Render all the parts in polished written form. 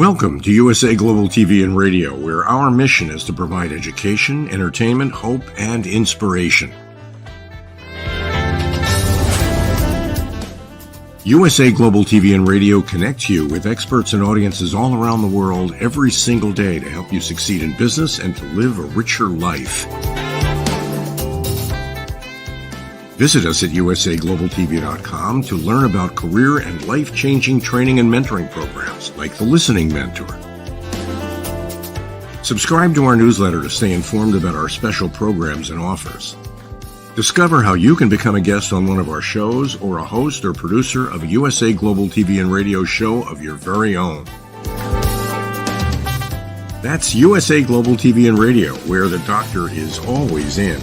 Welcome to USA Global TV and Radio, where our mission is to provide education, entertainment, hope, and inspiration. USA Global TV and Radio connects you with experts and audiences all around the world every single day to help you succeed in business and to live a richer life. Visit us at usaglobaltv.com to learn about career and life-changing training and mentoring programs like the Listening Mentor. Subscribe to our newsletter to stay informed about our special programs and offers. Discover how you can become a guest on one of our shows or a host or producer of a USA Global TV and Radio show of your very own. That's USA Global TV and Radio, where the doctor is always in.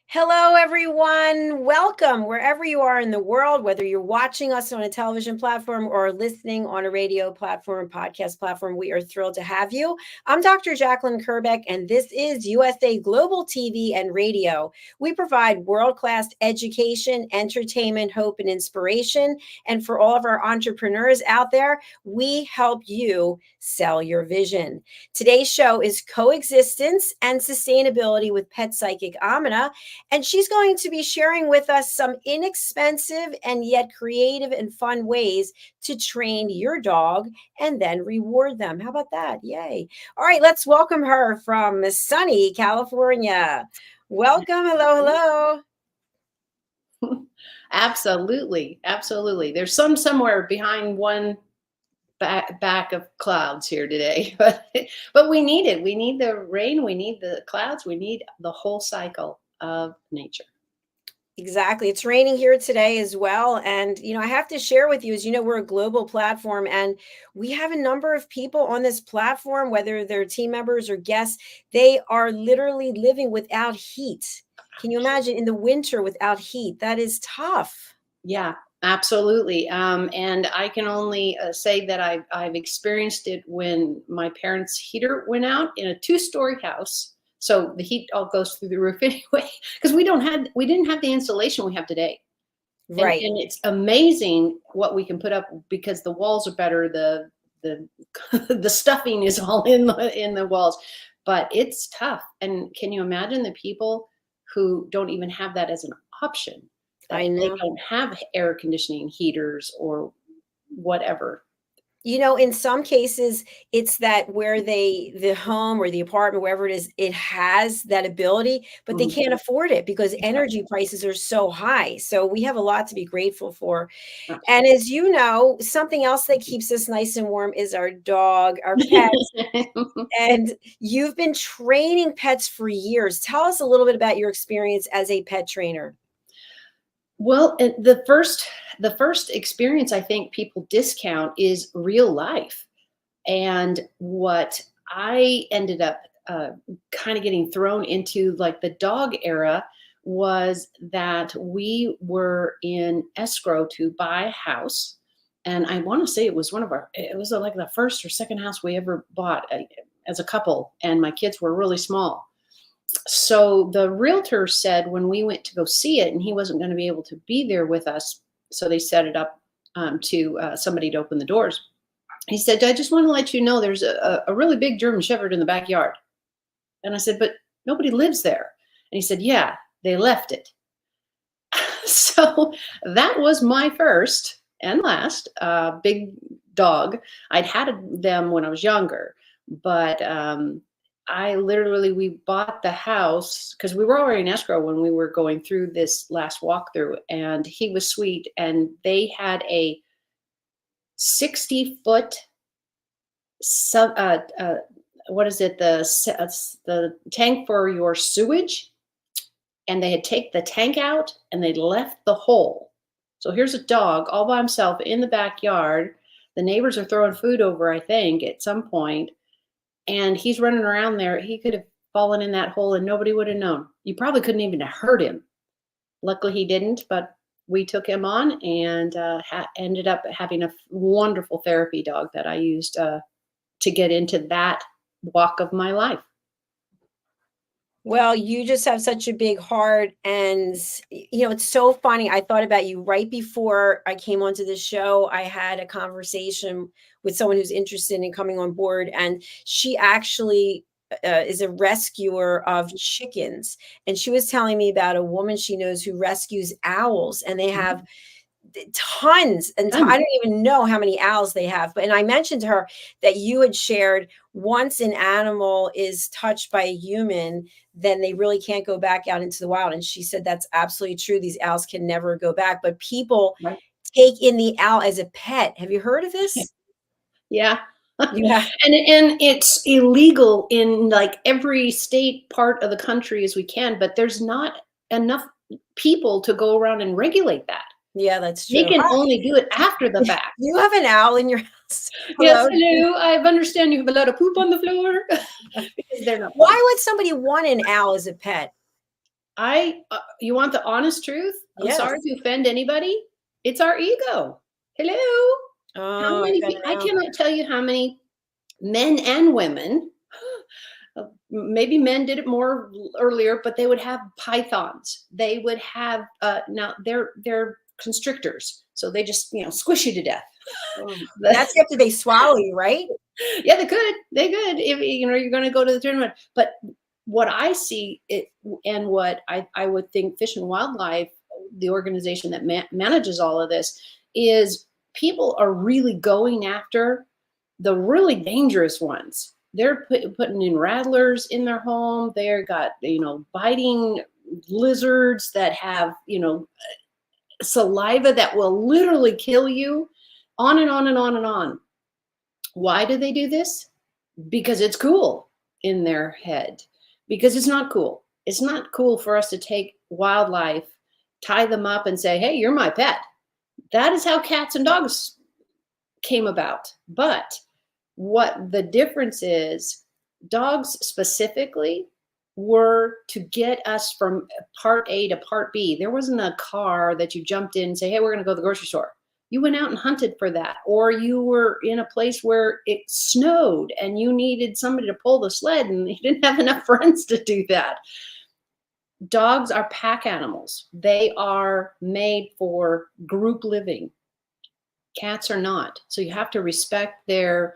Hello, everyone. Welcome wherever you are in the world, whether you're watching us on a television platform or listening on a radio platform, podcast platform. We are thrilled to have you. I'm Dr. Jacalyn Kerbeck, and this is USA Global TV and Radio. We provide world-class education, entertainment, hope, and inspiration. And for all of our entrepreneurs out there, we help you sell your vision. Today's show is Coexistence and Sustainability with Pet Psychic AMINAH. And she's going to be sharing with us some inexpensive and yet creative and fun ways to train your dog and then reward them. How about that? Yay. All right, let's welcome her from sunny California. Welcome. Hello, hello. Absolutely. Absolutely. There's somewhere behind one back of clouds here today, but we need it. We need the rain. We need the clouds. We need the whole cycle of nature. Exactly. It's raining here today as well. And, I have to share with you, as you know, we're a global platform and we have a number of people on this platform, whether they're team members or guests, they are literally living without heat. Can you imagine in the winter without heat? That is tough. Yeah, absolutely. And I can only say that I've experienced it when my parents' heater went out in a 2-story house. So the heat all goes through the roof anyway, because we didn't have the insulation we have today. Right. And it's amazing what we can put up because the walls are better. The stuffing is all in the walls, but it's tough. And can you imagine the people who don't even have that as an option? I know. They don't have air conditioning heaters or whatever. In some cases, it's that where the home or the apartment, wherever it is, it has that ability, but they can't afford it because energy prices are so high. So we have a lot to be grateful for. And as you know, something else that keeps us nice and warm is our dog, our pets. And you've been training pets for years. Tell us a little bit about your experience as a pet trainer. Well, the first experience I think people discount is real life. And what I ended up kind of getting thrown into like the dog era was that we were in escrow to buy a house. And I want to say it was like the first or second house we ever bought as a couple. And my kids were really small. So the realtor said when we went to go see it and he wasn't going to be able to be there with us, so they set it up to somebody to open the doors. He said, I just want to let you know there's a really big German Shepherd in the backyard. And I said, but nobody lives there. And he said, yeah, they left it. So that was my first and last big dog. I'd had them when I was younger, but we bought the house because we were already in escrow when we were going through this last walkthrough, and he was sweet. And they had a 60-foot the tank for your sewage, and they had taken the tank out and they left the hole. So here's a dog all by himself in the backyard. The neighbors are throwing food over, I think, at some point. And he's running around there. He could have fallen in that hole and nobody would have known. You probably couldn't even have hurt him. Luckily he didn't, but we took him on and ended up having a wonderful therapy dog that I used to get into that walk of my life. Well, you just have such a big heart. And, it's so funny. I thought about you right before I came onto the show. I had a conversation with someone who's interested in coming on board. And she actually is a rescuer of chickens. And she was telling me about a woman she knows who rescues owls. And they have tons and I don't even know how many owls they have. But and I mentioned to her that you had shared once an animal is touched by a human, then they really can't go back out into the wild. And she said that's absolutely true. These owls can never go back. But people Right. take in the owl as a pet. Have you heard of this? Yeah. Yeah. And it's illegal in like every state part of the country as we can, but there's not enough people to go around and regulate that. Yeah, that's They true. can only do it after the fact. You have an owl in your house. Yes, Hello? hello. I understand you have a lot of poop on the floor. Because they're not. Why would somebody want an owl as a pet? You want the honest truth? I'm Yes. sorry to offend anybody. It's our ego. Hello. How Oh, many? I know. cannot tell you how many men and women. Maybe men did it more earlier, but they would have pythons. They would have now they're constrictors, so they just squish you to death. That's after they swallow you, right? Yeah, they could. They could. If you're going to go to the tournament. But what I see it, and what I would think Fish and Wildlife, the organization that manages all of this, is people are really going after the really dangerous ones. They're putting in rattlers in their home. They're got biting lizards that have saliva that will literally kill you. On and on and on and on. Why do they do this? Because it's cool in their head. Because it's not cool. It's not cool for us to take wildlife, tie them up and say, hey, you're my pet. That is how cats and dogs came about. But what the difference is, dogs specifically were to get us from part A to part B. There wasn't a car that you jumped in and say, hey, we're going to go to the grocery store. You went out and hunted for that, or you were in a place where it snowed and you needed somebody to pull the sled and you didn't have enough friends to do that. Dogs are pack animals. They are made for group living. Cats are not. So you have to respect their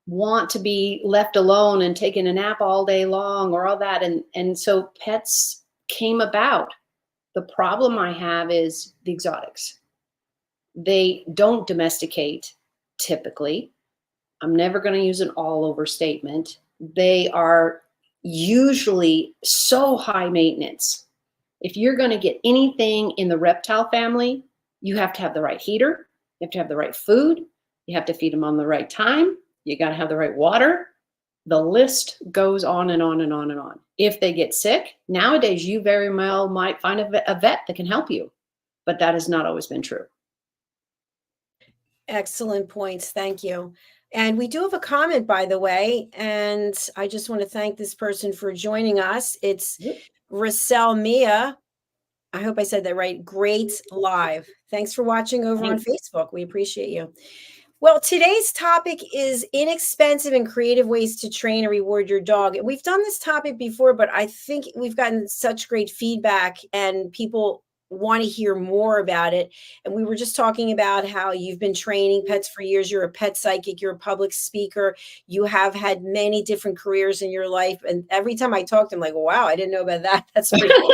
want to be left alone and taking a nap all day long or all that. And so pets came about. The problem I have is the exotics. They don't domesticate typically. I'm never going to use an all over statement. They are usually so high maintenance. If you're going to get anything in the reptile family, you have to have the right heater. You have to have the right food. You have to feed them on the right time. You got to have the right water. The list goes on and on and on and on. If they get sick, nowadays you very well might find a vet that can help you, but that has not always been true. Excellent points. Thank you. And we do have a comment, by the way, and I just want to thank this person for joining us. It's Rosel Mia. I hope I said that right. Great live. Thanks for watching over on Facebook. We appreciate you. Well, today's topic is inexpensive and creative ways to train and reward your dog. And we've done this topic before, but I think we've gotten such great feedback and people want to hear more about it. And we were just talking about how you've been training pets for years. You're a pet psychic. You're a public speaker. You have had many different careers in your life. And every time I talk to them, like, wow, I didn't know about that. That's pretty cool.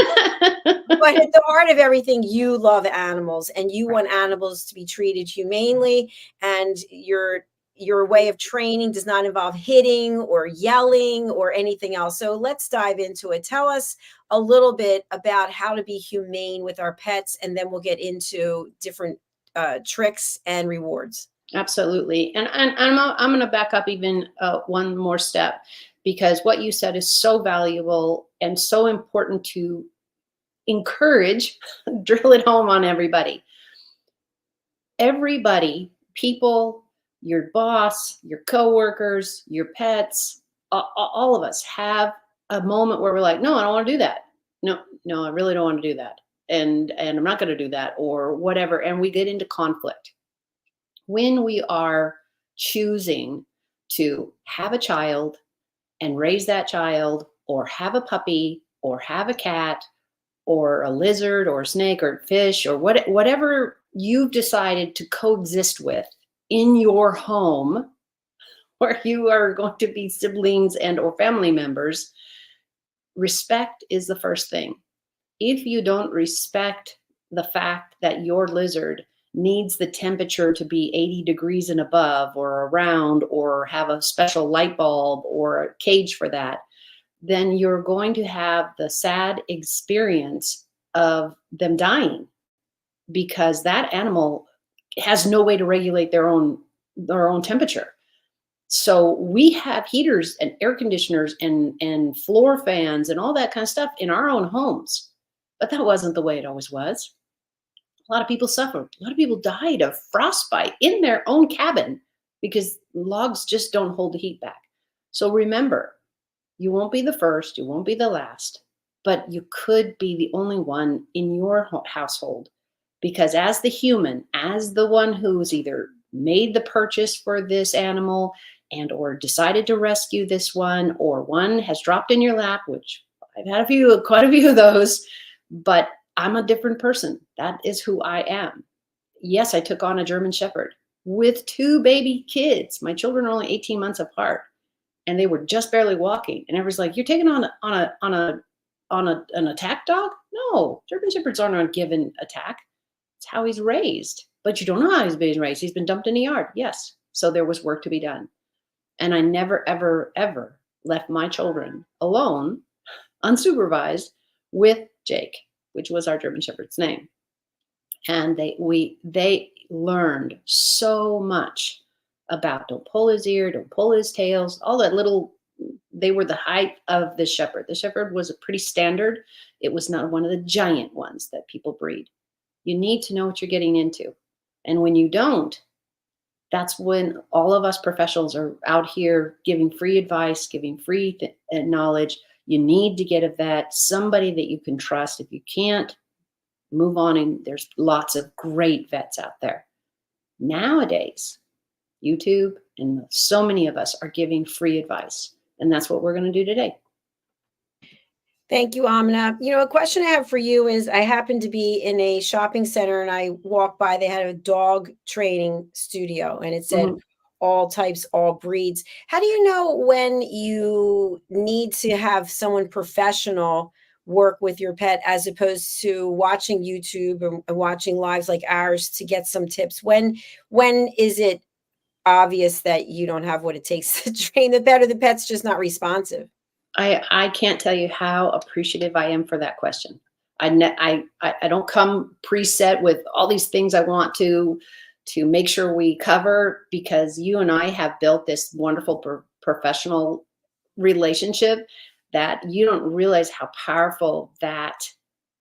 But at the heart of everything, you love animals and you want animals to be treated humanely. And your way of training does not involve hitting or yelling or anything else. So let's dive into it. Tell us a little bit about how to be humane with our pets, and then we'll get into different tricks and rewards. Absolutely. And I'm going to back up even one more step, because what you said is so valuable and so important to encourage, drill it home on everybody. Everybody, people, your boss, your coworkers, your pets, all of us have a moment where we're like, no, I don't want to do that. No, I really don't want to do that. And I'm not going to do that or whatever. And we get into conflict. When we are choosing to have a child and raise that child or have a puppy or have a cat or a lizard or a snake or fish or whatever you've decided to coexist with in your home, where you are going to be siblings and or family members, respect is the first thing. If you don't respect the fact that your lizard needs the temperature to be 80 degrees and above or around, or have a special light bulb or a cage for that, then you're going to have the sad experience of them dying, because that animal has no way to regulate their own temperature. So we have heaters and air conditioners and floor fans and all that kind of stuff in our own homes. But that wasn't the way it always was. A lot of people suffered. A lot of people died of frostbite in their own cabin because logs just don't hold the heat back. So remember, you won't be the first, you won't be the last, but you could be the only one in your household. Because as the human, as the one who's either made the purchase for this animal and or decided to rescue this one, or one has dropped in your lap, which I've had quite a few of those, but I'm a different person. That is who I am. Yes, I took on a German Shepherd with 2 baby kids. My children are only 18 months apart, and they were just barely walking. And everyone's like, "You're taking on an attack dog?" No, German Shepherds aren't on a given attack. It's how he's raised. But you don't know how he's been raised. He's been dumped in a yard. Yes. So there was work to be done. And I never, ever, ever left my children alone, unsupervised, with Jake, which was our German Shepherd's name. And they learned so much about don't pull his ear, don't pull his tails, all that little. They were the height of the Shepherd. The Shepherd was a pretty standard. It was not one of the giant ones that people breed. You need to know what you're getting into. And when you don't, that's when all of us professionals are out here giving free advice, giving free knowledge. You need to get a vet, somebody that you can trust. If you can't, move on. And there's lots of great vets out there. Nowadays, YouTube and so many of us are giving free advice. And that's what we're going to do today. Thank you, AMINAH. A question I have for you is, I happened to be in a shopping center and I walked by, they had a dog training studio and it said all types, all breeds. How do you know when you need to have someone professional work with your pet as opposed to watching YouTube and watching lives like ours to get some tips? When is it obvious that you don't have what it takes to train the pet, or the pet's just not responsive? I can't tell you how appreciative I am for that question. I don't come preset with all these things I want to make sure we cover, because you and I have built this wonderful professional relationship that you don't realize how powerful that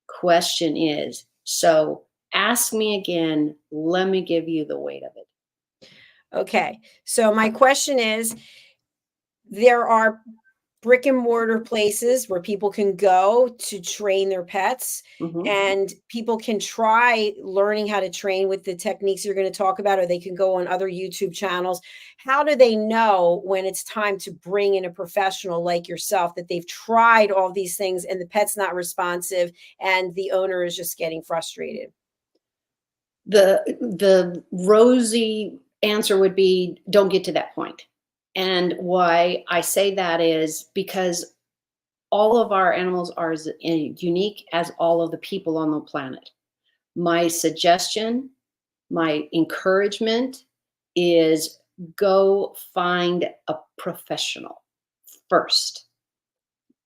question is. So ask me again. Let me give you the weight of it. Okay. So my question is, there are brick and mortar places where people can go to train their pets, and people can try learning how to train with the techniques you're going to talk about, or they can go on other YouTube channels. How do they know when it's time to bring in a professional like yourself, that they've tried all these things and the pet's not responsive and the owner is just getting frustrated? The rosy answer would be, don't get to that point. And why I say that is because all of our animals are as unique as all of the people on the planet. My suggestion, my encouragement is go find a professional first.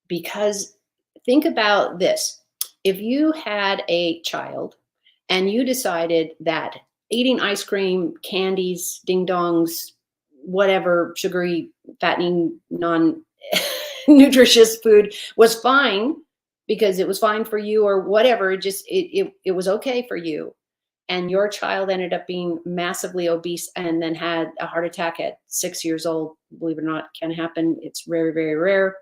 Because think about this. If you had a child and you decided that eating ice cream, candies, ding dongs, whatever sugary, fattening, non-nutritious food was fine because it was fine for you, or whatever, it was okay for you, and your child ended up being massively obese and then had a heart attack at 6 years old, believe it or not, can happen. It's very, very rare.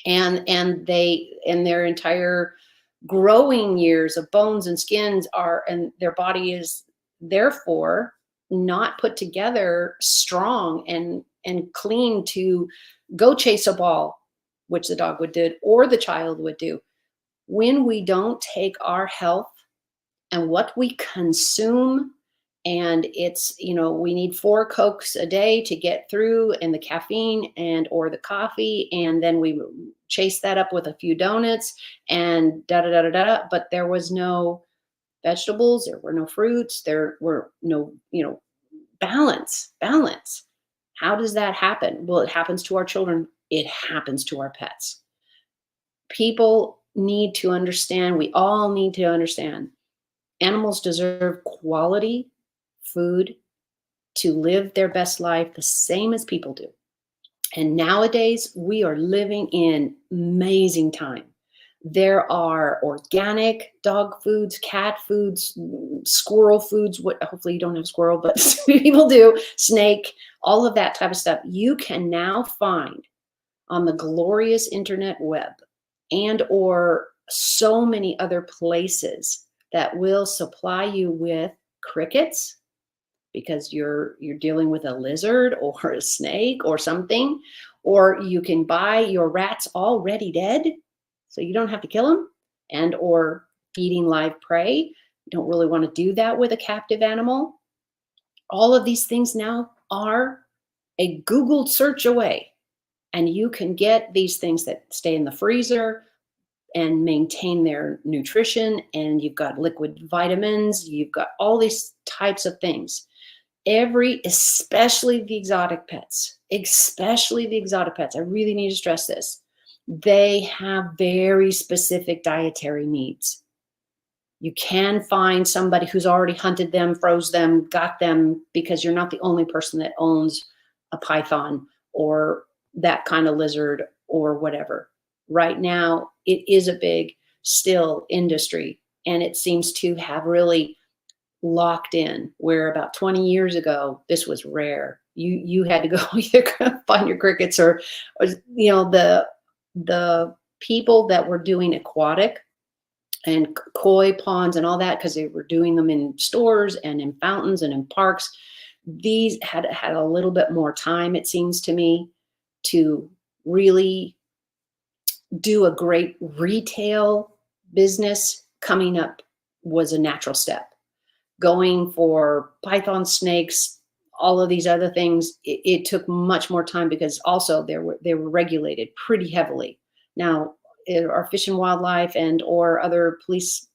And they, in their entire growing years of bones and skins and their body is therefore not put together strong and clean to go chase a ball which the dog would do or the child would do. When we don't take our health and what we consume, and it's, we need 4 Cokes a day to get through, and the caffeine and or the coffee, and then we chase that up with a few donuts and da da da da da. But there was no vegetables, there were no fruits, there were no, balance. How does that happen? Well, it happens to our children. It happens to our pets. People need to understand, we all need to understand, animals deserve quality food to live their best life the same as people do. And nowadays, we are living in amazing time. There are organic dog foods, cat foods, squirrel foods. Hopefully you don't have squirrel, but people do. Snake, all of that type of stuff. You can now find on the glorious internet web and or so many other places that will supply you with crickets, because you're dealing with a lizard or a snake or something, or you can buy your rats already dead, so you don't have to kill them, and or feeding live prey. You don't really want to do that with a captive animal. All of these things now are a Googled search away, and you can get these things that stay in the freezer and maintain their nutrition, and you've got liquid vitamins, you've got all these types of things. Especially the exotic pets, I really need to stress this. They have very specific dietary needs. You can find somebody who's already hunted them, froze them, got them, because you're not the only person that owns a python or that kind of lizard or whatever. Right now, it is a big still industry, and it seems to have really locked in, where about 20 years ago, this was rare. You had to go either find your crickets or the people that were doing aquatic and koi ponds and all that, because they were doing them in stores and in fountains and in parks. These had a little bit more time, it seems to me, to really do a great retail business. Coming up was a natural step. Going for python, snakes, all of these other things, it took much more time, because also they were regulated pretty heavily. Now, are Fish and Wildlife and or other police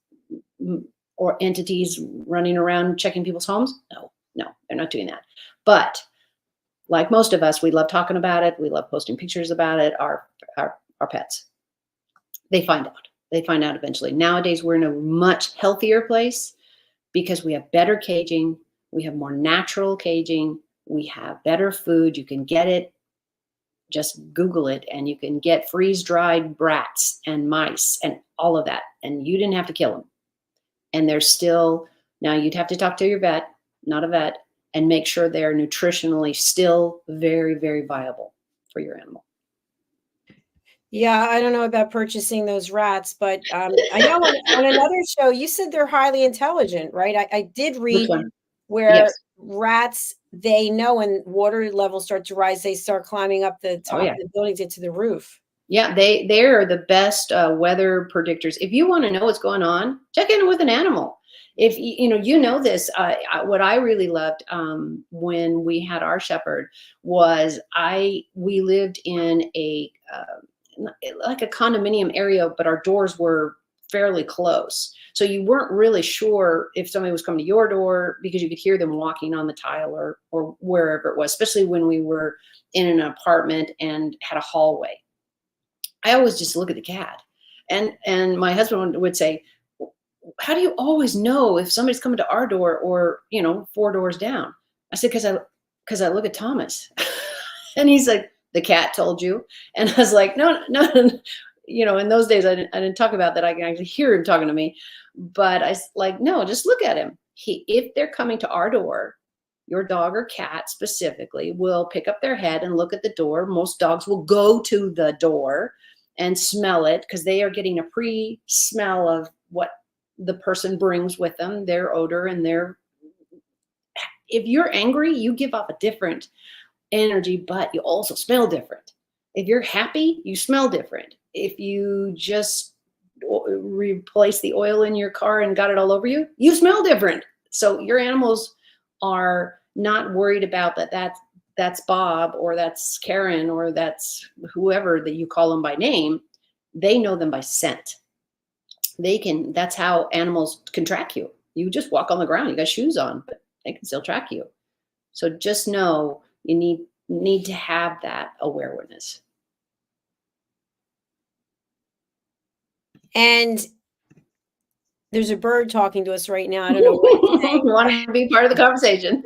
or entities running around checking people's homes? No, they're not doing that. But like most of us, we love talking about it. We love posting pictures about it. Our pets, they find out. They find out eventually. Nowadays, we're in a much healthier place, because we have better caging, we have more natural caging, we have better food. You can get it, just Google it, and you can get freeze-dried rats and mice and all of that, and you didn't have to kill them. And they're still, now you'd have to talk to your vet, not a vet, and make sure they're nutritionally still very, very viable for your animal. Yeah, I don't know about purchasing those rats, but I know on another show you said they're highly intelligent, right? I did read where Yes. rats, they know when water levels start to rise, they start climbing up the top of the building to get to the roof. Yeah, they are the best weather predictors. If you want to know what's going on, check in with an animal. If you know this, what I really loved when we had our shepherd was we lived in a like a condominium area, but our doors were fairly close. So you weren't really sure if somebody was coming to your door, because you could hear them walking on the tile or wherever it was, especially when we were in an apartment and had a hallway. I always just look at the cat. And my husband would say, how do you always know if somebody's coming to our door or, 4 doors down? I said, because I look at Thomas. And he's like, the cat told you. And I was like, no. In those days, I didn't talk about that. I can actually hear him talking to me. But I like, no, just look at him. If they're coming to our door, your dog or cat specifically will pick up their head and look at the door. Most dogs will go to the door and smell it, because they are getting a pre-smell of what the person brings with them, their odor and if you're angry, you give off a different energy, but you also smell different. If you're happy, you smell different. If you just replace the oil in your car and got it all over you, you smell different. So your animals are not worried about that's Bob or that's Karen or that's whoever that you call them by name. They know them by scent. That's how animals can track you. You just walk on the ground, you got shoes on, but they can still track you. So just know you need to have that awareness. And there's a bird talking to us right now. I don't know what it's saying. You want to be part of the conversation.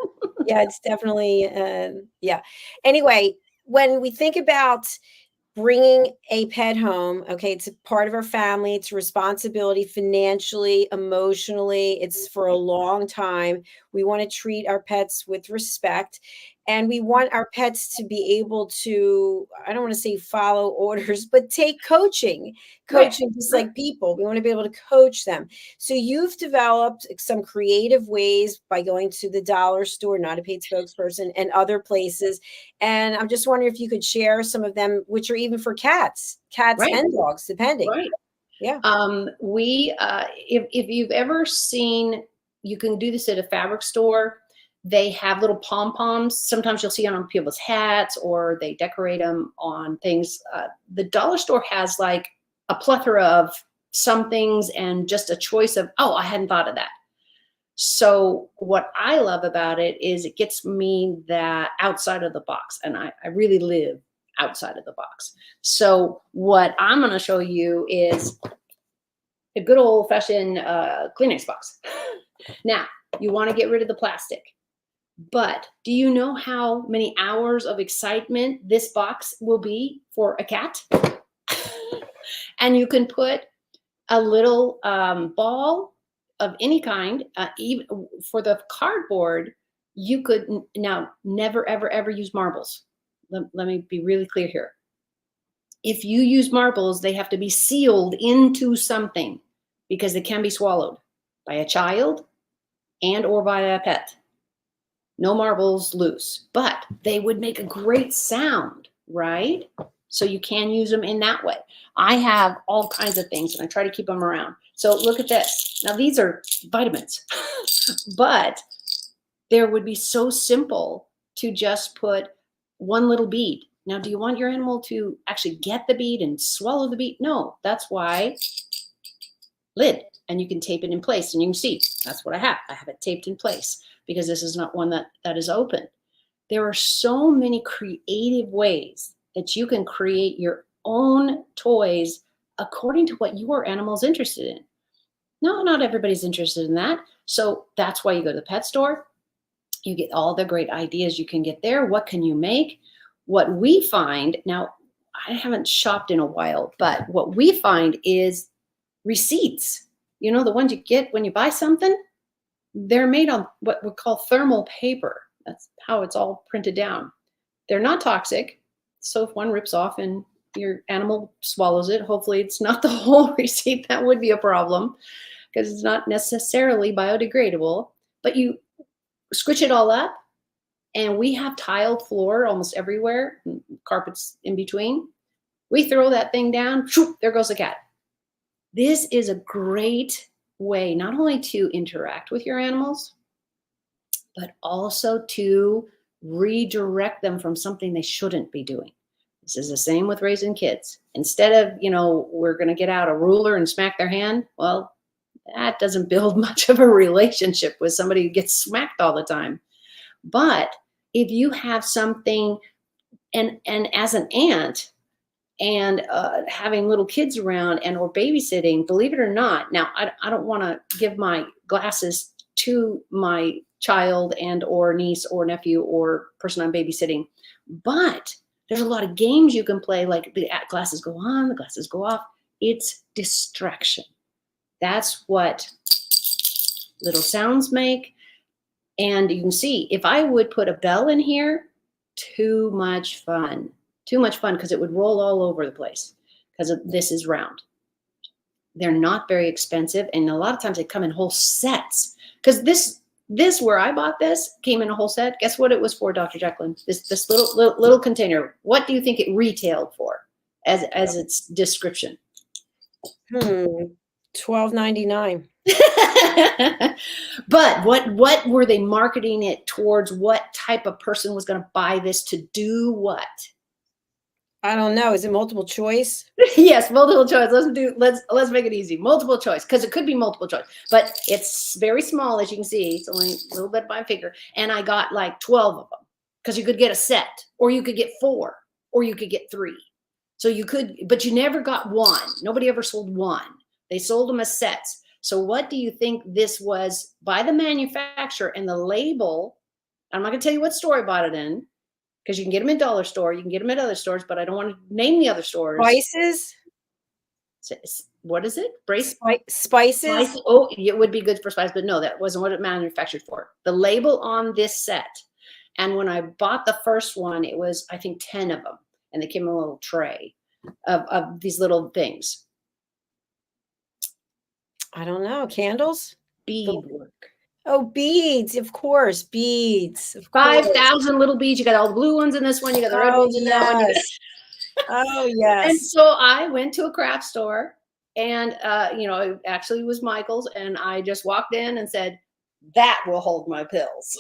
Yeah, it's definitely, yeah. Anyway, when we think about bringing a pet home, okay, it's a part of our family. It's a responsibility financially, emotionally. It's for a long time. We want to treat our pets with respect. And we want our pets to be able to, I don't want to say follow orders, but take coaching just like people. We want to be able to coach them. So you've developed some creative ways by going to the dollar store, not a paid spokesperson, and other places. And I'm just wondering if you could share some of them, which are even for cats and dogs, depending. Right. Yeah. If you've ever seen, you can do this at a fabric store. They have little pom-poms. Sometimes you'll see it on people's hats or they decorate them on things. The dollar store has like a plethora of some things and just a choice of, oh, I hadn't thought of that. So what I love about it is it gets me that outside of the box. And I really live outside of the box. So what I'm going to show you is a good old fashioned Kleenex box. Now, you want to get rid of the plastic. But do you know how many hours of excitement this box will be for a cat? And you can put a little ball of any kind, even for the cardboard, you could now never, ever, ever use marbles. Let me be really clear here. If you use marbles, they have to be sealed into something because they can be swallowed by a child and or by a pet. No marbles loose, but they would make a great sound, right? So you can use them in that way. I have all kinds of things and I try to keep them around. So look at this. Now these are vitamins, but there would be so simple to just put one little bead. Now, do you want your animal to actually get the bead and swallow the bead? No, that's why lid, and you can tape it in place and you can see that's what I have. I have it taped in place because this is not one that is open. There are so many creative ways that you can create your own toys according to what your animal's interested in. No, not everybody's interested in that. So that's why you go to the pet store. You get all the great ideas you can get there. What can you make? What we find, now I haven't shopped in a while, but what we find is receipts. You know, the ones you get when you buy something, they're made on what we call thermal paper. That's how it's all printed down. They're not toxic. So if one rips off and your animal swallows it, hopefully it's not the whole receipt. That would be a problem because it's not necessarily biodegradable, but you scritch it all up. And we have tiled floor almost everywhere, carpets in between. We throw that thing down, shoo, there goes the cat. This is a great way not only to interact with your animals, but also to redirect them from something they shouldn't be doing. This is the same with raising kids. Instead of, we're going to get out a ruler and smack their hand, well, that doesn't build much of a relationship with somebody who gets smacked all the time. But if you have something, and as an aunt and having little kids around and or babysitting, believe it or not, now I don't want to give my glasses to my child and or niece or nephew or person I'm babysitting, but there's a lot of games you can play, like the glasses go on, the glasses go off. It's distraction. That's what little sounds make. And you can see, if I would put a bell in here, too much fun because it would roll all over the place because this is round. They're not very expensive. And a lot of times they come in whole sets because this This, where I bought this, came in a whole set. Guess what it was for, Dr. Jacalyn? This little container. What do you think it retailed for as its description? $12.99. But what were they marketing it towards? What type of person was going to buy this to do what? I don't know. Is it multiple choice? Yes, multiple choice. Let's make it easy. Multiple choice, because it could be multiple choice, but it's very small, as you can see. It's only a little bit by a finger, and I got like 12 of them, because you could get a set, or you could get 4, or you could get 3. So you could, but you never got one. Nobody ever sold one. They sold them as sets. So what do you think this was by the manufacturer and the label? I'm not going to tell you what store I bought it in, because you can get them in dollar store. You can get them at other stores, but I don't want to name the other stores. Spices? What is it? Spices? Oh, it would be good for spice, but no, that wasn't what it manufactured for. The label on this set. And when I bought the first one, it was, I think, 10 of them. And they came in a little tray of these little things. I don't know. Candles? Beadwork. Oh, beads, of course. Beads. 5,000 little beads. You got all the blue ones in this one. You got the red ones in that one. Oh, yes. And so I went to a craft store, and, it actually was Michael's. And I just walked in and said, that will hold my pills.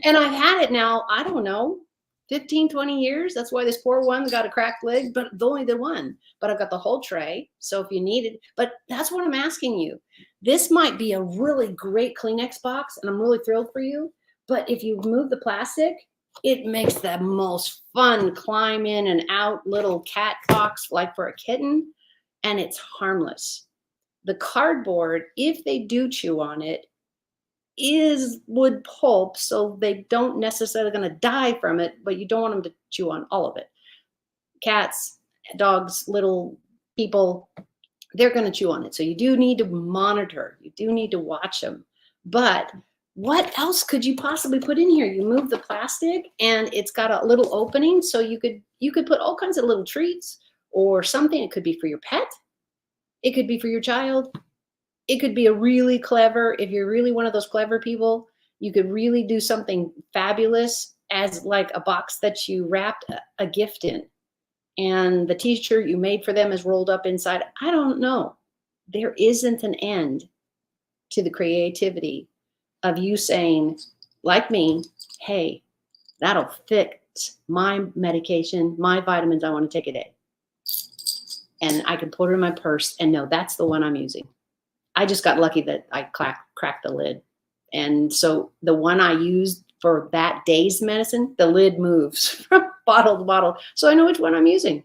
And I've had it now, I don't know, 15, 20 years. That's why this poor one got a cracked leg, but only the one. But I've got the whole tray. So if you need it, but that's what I'm asking you. This might be a really great Kleenex box, and I'm really thrilled for you. But if you remove the plastic, it makes the most fun climb in and out little cat box, like for a kitten, and it's harmless. The cardboard, if they do chew on it, is wood pulp, so they don't necessarily going to die from it, but you don't want them to chew on all of it. Cats, dogs, little people, they're going to chew on it. So you do need to monitor. You do need to watch them. But what else could you possibly put in here? You move the plastic, and it's got a little opening, so you could put all kinds of little treats or something. It could be for your pet. It could be for your child. It could be a really clever, if you're really one of those clever people, you could really do something fabulous as like a box that you wrapped a gift in. And the t-shirt you made for them is rolled up inside. I don't know. There isn't an end to the creativity of you saying, like me, hey, that'll fix my medication, my vitamins I want to take a day. And I can put it in my purse and know that's the one I'm using. I just got lucky that I cracked the lid. And so the one I used for that day's medicine, the lid moves from bottle to bottle. So I know which one I'm using.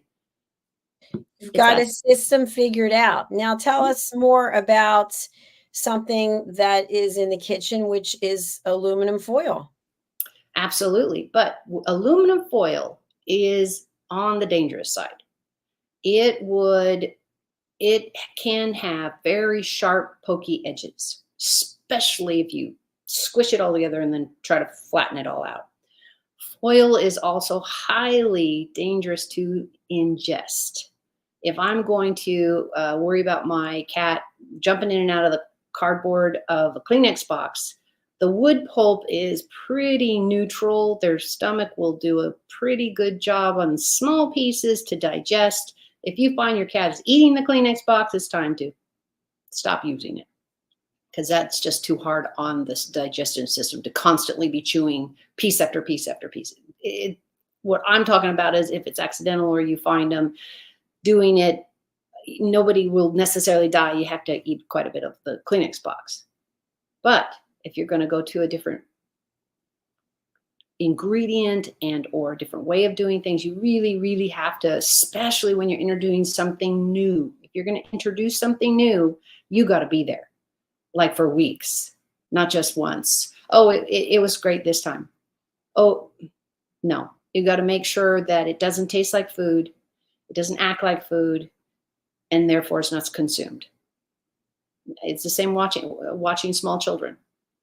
You've got a system figured out. Now tell us more about something that is in the kitchen, which is aluminum foil. Absolutely. But aluminum foil is on the dangerous side. It can have very sharp, pokey edges, especially if you squish it all together and then try to flatten it all out. Foil is also highly dangerous to ingest. If I'm going to worry about my cat jumping in and out of the cardboard of a Kleenex box, the wood pulp is pretty neutral. Their stomach will do a pretty good job on small pieces to digest. If you find your cat is eating the Kleenex box, it's time to stop using it, because that's just too hard on this digestion system to constantly be chewing piece after piece after piece. What I'm talking about is if it's accidental or you find them doing it, nobody will necessarily die. You have to eat quite a bit of the Kleenex box. But if you're going to go to a different ingredient and or a different way of doing things, you really, really have to, especially when you're introducing something new. If you're going to introduce something new, you got to be there, like for weeks, not just once. Oh, it was great this time. Oh, no. You got to make sure that it doesn't taste like food, it doesn't act like food, and therefore it's not consumed. It's the same watching small children.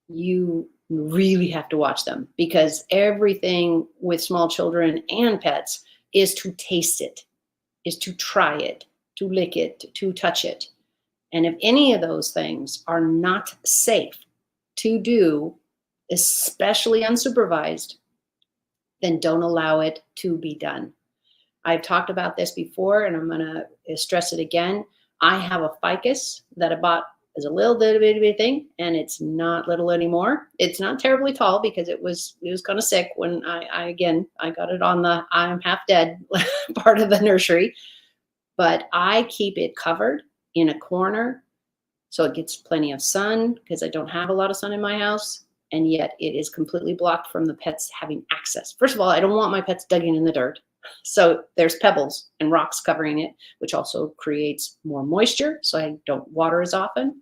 You really have to watch them, because everything with small children and pets is to taste it, is to try it, to lick it, to touch it. And if any of those things are not safe to do, especially unsupervised, then don't allow it to be done. I've talked about this before, and I'm going to stress it again. I have a ficus that I bought as a little bitty thing, and it's not little anymore. It's not terribly tall because it was kind of sick when I got it on the I'm half dead part of the nursery. But I keep it covered in a corner so it gets plenty of sun, because I don't have a lot of sun in my house, and yet it is completely blocked from the pets having access. First of all, I don't want my pets digging in the dirt. So there's pebbles and rocks covering it, which also creates more moisture, so I don't water as often.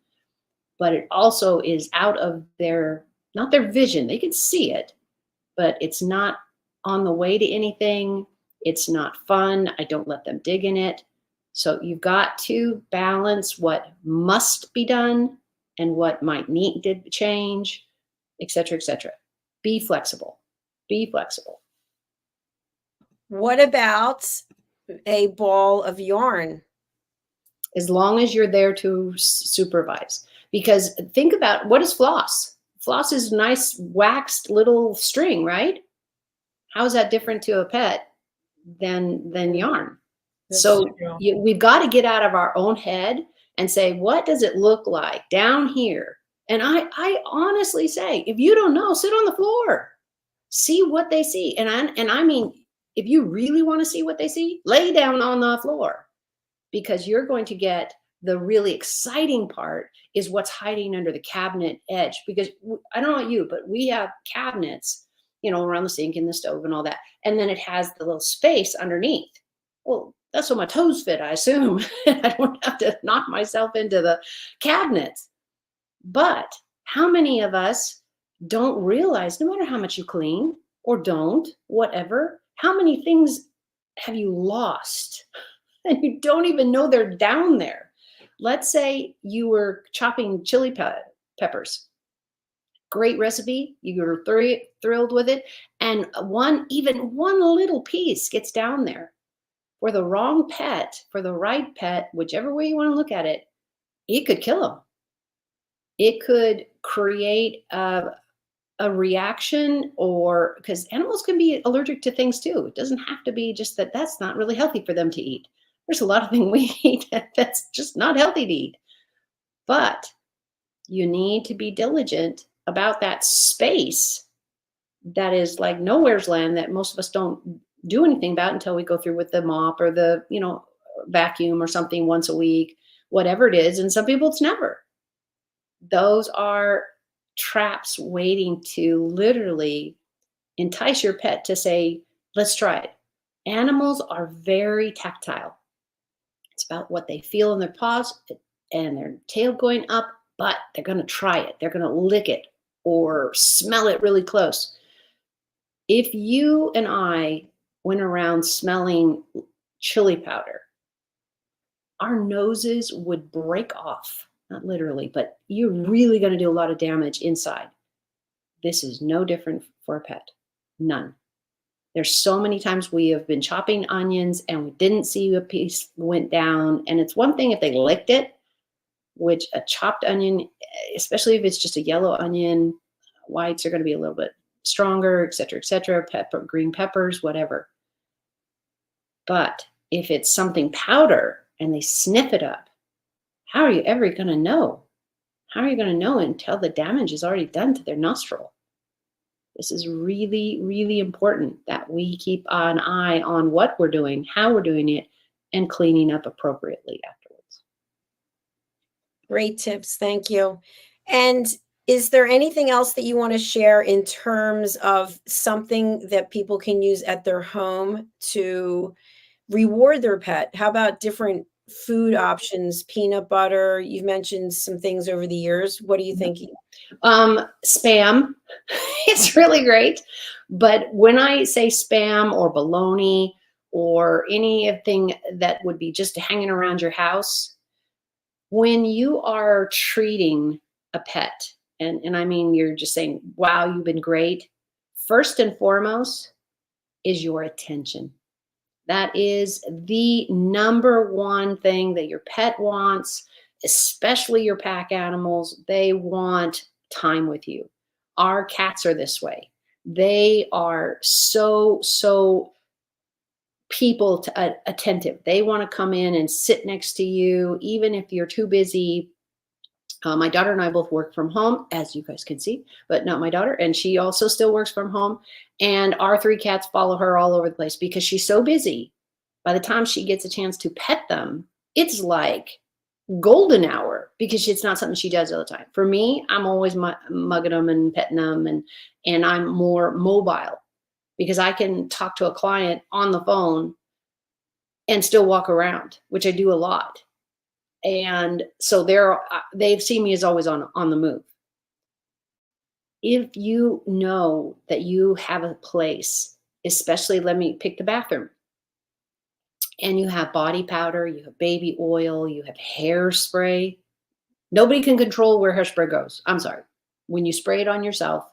But it also is out of not their vision. They can see it, but it's not on the way to anything. It's not fun. I don't let them dig in it. So you've got to balance what must be done and what might need to change, et cetera, et cetera. Be flexible. Be flexible. What about a ball of yarn? As long as you're there to supervise. Because think about, what is floss? Floss is nice waxed little string, right? How is that different to a pet than yarn? So we've got to get out of our own head and say, what does it look like down here? And I honestly say, if you don't know, sit on the floor, see what they see. And I mean, if you really want to see what they see, lay down on the floor, because you're going to get the really exciting part is what's hiding under the cabinet edge. Because I don't know about you, but we have cabinets, around the sink and the stove and all that. And then it has the little space underneath. Well, that's where my toes fit, I assume. I don't have to knock myself into the cabinets. But how many of us don't realize, no matter how much you clean or don't, whatever, how many things have you lost and you don't even know they're down there? Let's say you were chopping chili peppers. Great recipe. You were thrilled with it. And even one little piece gets down there. For the wrong pet, for the right pet, whichever way you want to look at it, it could kill them. It could create a reaction, or because animals can be allergic to things too. It doesn't have to be just that's not really healthy for them to eat. There's a lot of things we eat that's just not healthy to eat. But you need to be diligent about that space that is like nowhere's land that most of us don't do anything about until we go through with the mop or the, vacuum or something once a week, whatever it is. And some people it's never. Those are traps waiting to literally entice your pet to say, let's try it. Animals are very tactile. It's about what they feel in their paws and their tail going up, but they're going to try it. They're going to lick it or smell it really close. If you and I went around smelling chili powder, our noses would break off. Not literally, but you're really going to do a lot of damage inside. This is no different for a pet. None. There's so many times we have been chopping onions and we didn't see a piece went down. And it's one thing if they licked it, which a chopped onion, especially if it's just a yellow onion, whites are going to be a little bit stronger, et cetera, green peppers, whatever. But if it's something powder and they sniff it up, how are you ever going to know? How are you going to know until the damage is already done to their nostril? This is really, really important that we keep an eye on what we're doing, how we're doing it, and cleaning up appropriately afterwards. Great tips. Thank you. And is there anything else that you want to share in terms of something that people can use at their home to reward their pet? How about different food options, peanut butter? You've mentioned some things over the years. What are you thinking? Spam. It's really great. But when I say spam or bologna or anything that would be just hanging around your house, when you are treating a pet, and I mean, you're just saying, wow, you've been great. First and foremost is your attention. That is the number one thing that your pet wants. especially your pack animals, they want time with you. Our cats are this way. They are so people attentive. They want to come in and sit next to you, even if you're too busy. My daughter and I both work from home, as you guys can see, but not my daughter. And she also still works from home. And our 3 cats follow her all over the place because she's so busy. By the time she gets a chance to pet them, it's like golden hour because it's not something she does all the time. For me, I'm always mugging them and petting them, and I'm more mobile because I can talk to a client on the phone and still walk around, which I do a lot. And so they've seen me as always on the move. If you know that you have a place, especially, let me pick the bathroom, and you have body powder, you have baby oil, you have hairspray. Nobody can control where hairspray goes. I'm sorry. When you spray it on yourself,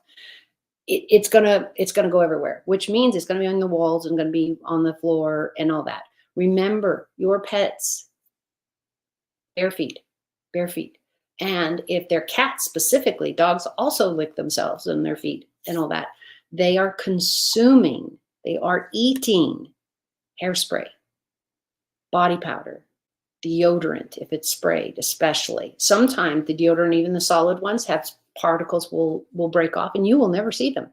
it's gonna go everywhere, which means it's gonna be on the walls and gonna be on the floor and all that. Remember, your pets, bare feet. And if they're cats specifically, dogs also lick themselves and their feet and all that. They are consuming, they are eating hairspray, body powder, deodorant, if it's sprayed, especially. Sometimes the deodorant, even the solid ones, have particles will break off and you will never see them.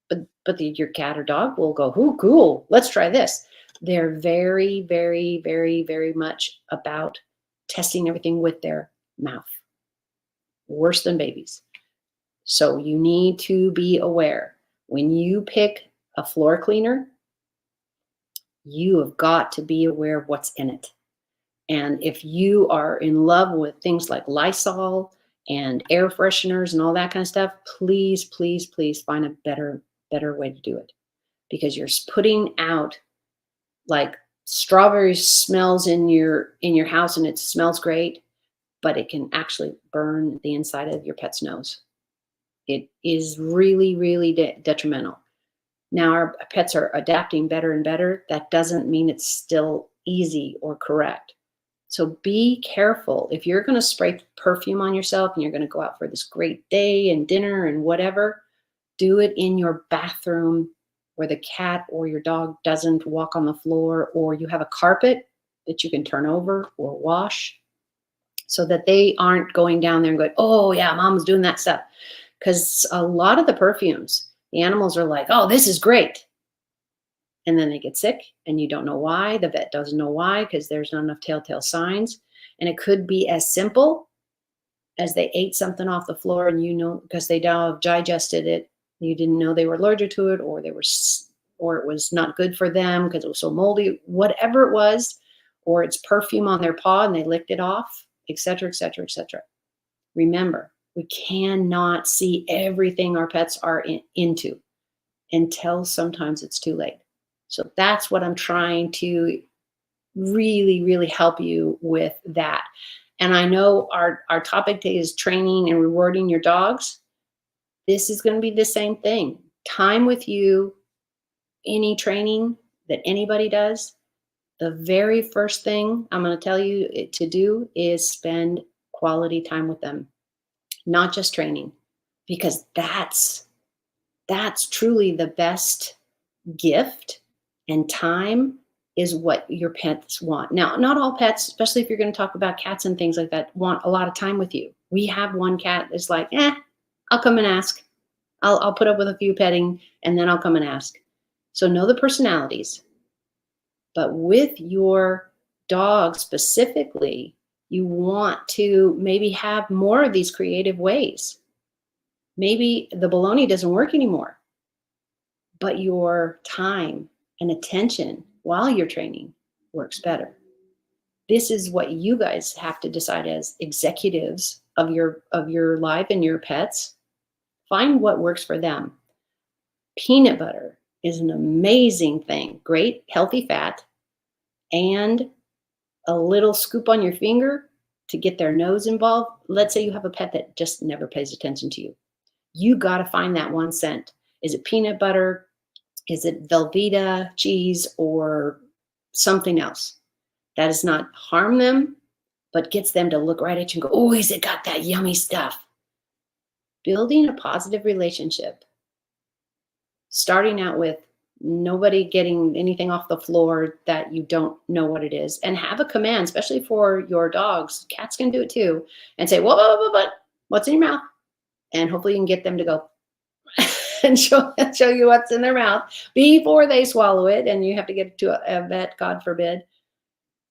But your cat or dog will go, "Ooh, cool, let's try this." They're very, very, very, very much about testing everything with their mouth. Worse than babies. So you need to be aware. When you pick a floor cleaner, you have got to be aware of what's in it. And if you are in love with things like Lysol and air fresheners and all that kind of stuff, please, please, please find a better way to do it. Because you're putting out like strawberry smells in your house and it smells great, but it can actually burn the inside of your pet's nose. It is really, really detrimental. Now our pets are adapting better and better. That doesn't mean it's still easy or correct. So be careful. If you're going to spray perfume on yourself and you're going to go out for this great day and dinner and whatever, do it in your bathroom where the cat or your dog doesn't walk on the floor, or you have a carpet that you can turn over or wash so that they aren't going down there and going, "Oh yeah, mom's doing that stuff." Because a lot of the perfumes, the animals are like, "Oh, this is great." And then they get sick and you don't know why. The vet doesn't know why because there's not enough telltale signs. And it could be as simple as they ate something off the floor and because they now have digested it, you didn't know they were allergic to it, or it was not good for them because it was so moldy, whatever it was, or it's perfume on their paw and they licked it off, etc., etc., etc. Remember, we cannot see everything our pets are into until sometimes it's too late. So that's what I'm trying to really, really help you with that. And I know our topic today is training and rewarding your dogs. This is going to be the same thing. Time with you, any training that anybody does, the very first thing I'm going to tell you to do is spend quality time with them, not just training, because that's truly the best gift, and time is what your pets want. Now, not all pets, especially if you're going to talk about cats and things like that, want a lot of time with you. We have one cat that's like, I'll come and ask. I'll put up with a few petting and then I'll come and ask. So know the personalities. But with your dog specifically, you want to maybe have more of these creative ways. Maybe the baloney doesn't work anymore, but your time and attention while you're training works better. This is what you guys have to decide as executives of your life and your pets. Find what works for them. Peanut butter is an amazing thing. Great, healthy fat, and a little scoop on your finger to get their nose involved. Let's say you have a pet that just never pays attention to you. You got to find that one scent. Is it peanut butter? Is it Velveeta cheese or something else? That does not harm them, but gets them to look right at you and go, oh, he's got that yummy stuff. Building a positive relationship, starting out with nobody getting anything off the floor that you don't know what it is, and have a command, especially for your dogs. Cats can do it too, and say, whoa, what's in your mouth? And hopefully you can get them to go and show you what's in their mouth before they swallow it, and you have to get to a vet, God forbid.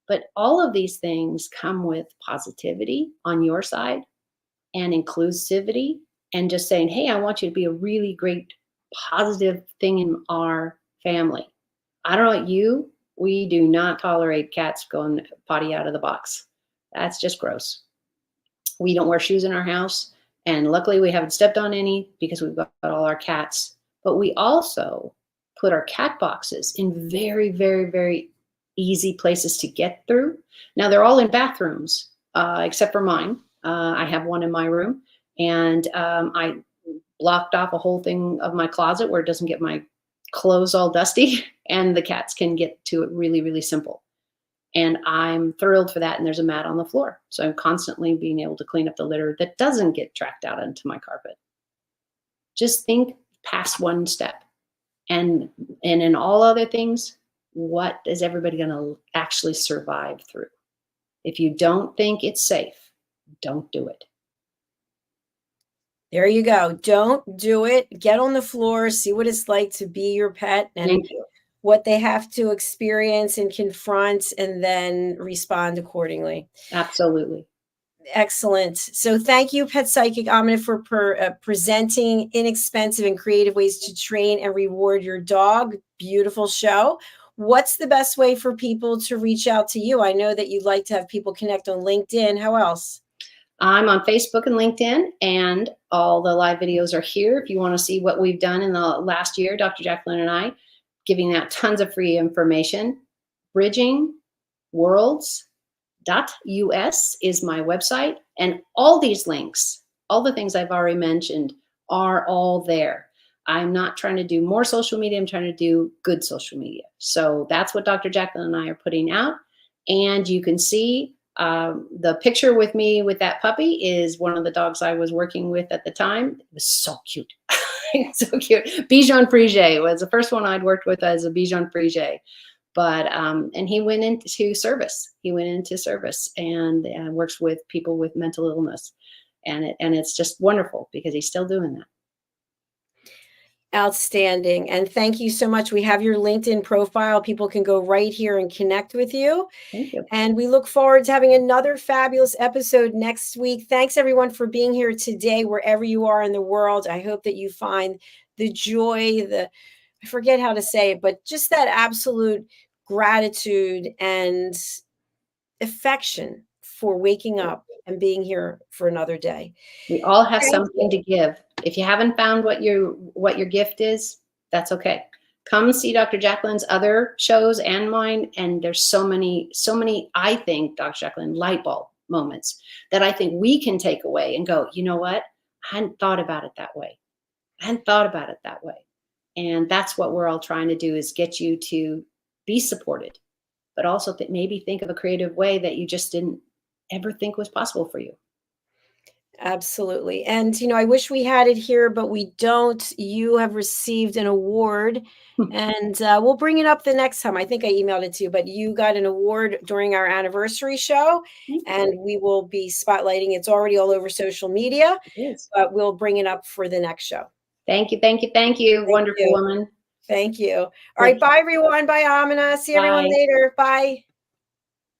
But all of these things come with positivity on your side and inclusivity, and just saying, hey, I want you to be a really great positive thing in our family. I don't know about you, we do not tolerate cats going potty out of the box. That's just gross. We don't wear shoes in our house, and luckily we haven't stepped on any because we've got all our cats. But we also put our cat boxes in very, very, very easy places to get through. Now they're all in bathrooms, except for mine. I have one in my room, and I blocked off a whole thing of my closet where it doesn't get my clothes all dusty, and the cats can get to it really, really simple. And I'm thrilled for that. And there's a mat on the floor. So I'm constantly being able to clean up the litter that doesn't get tracked out onto my carpet. Just think past one step. And in all other things, what is everybody going to actually survive through? If you don't think it's safe, don't do it. There you go. Don't do it. Get on the floor, see what it's like to be your pet, and Thank you. what they have to experience and confront, and then respond accordingly. Absolutely. Excellent. So thank you, Pet Psychic AMINAH, for presenting inexpensive and creative ways to train and reward your dog. Beautiful show. What's the best way for people to reach out to you? I know that you'd like to have people connect on LinkedIn. How else? I'm on Facebook and LinkedIn, and all the live videos are here. If you want to see what we've done in the last year, Dr. Jacalyn and I, giving out tons of free information. bridgingworlds.us is my website, and all these links, all the things I've already mentioned, are all there. I'm not trying to do more social media. I'm trying to do good social media. So that's what Dr. Jacalyn and I are putting out. And you can see the picture with me with that puppy is one of the dogs I was working with at the time. It was so cute. So cute. Bichon Frise was the first one I'd worked with as a Bichon Frise. But, and he went into service. He went into service and works with people with mental illness. And it's just wonderful because he's still doing that. Outstanding. And thank you so much. We have your LinkedIn profile. People can go right here and connect with you. Thank you. And we look forward to having another fabulous episode next week. Thanks everyone for being here today, wherever you are in the world. I hope that you find the joy, I forget how to say it, but just that absolute gratitude and affection for waking up and being here for another day. We all have something to give. If you haven't found what your gift is, that's okay. Come see Dr. Jacalyn's other shows and mine. And there's so many, I think, Dr. Jacalyn, light bulb moments that I think we can take away and go, you know what? I hadn't thought about it that way. And that's what we're all trying to do, is get you to be supported, but also maybe think of a creative way that you just didn't ever think was possible for you. Absolutely. And, I wish we had it here, but we don't. You have received an award, and we'll bring it up the next time. I think I emailed it to you, but you got an award during our anniversary show, and we will be spotlighting. It's already all over social media, but we'll bring it up for the next show. Thank you. Wonderful woman. Thank you. All right. Bye, everyone. Bye, AMINAH. See everyone later. Bye.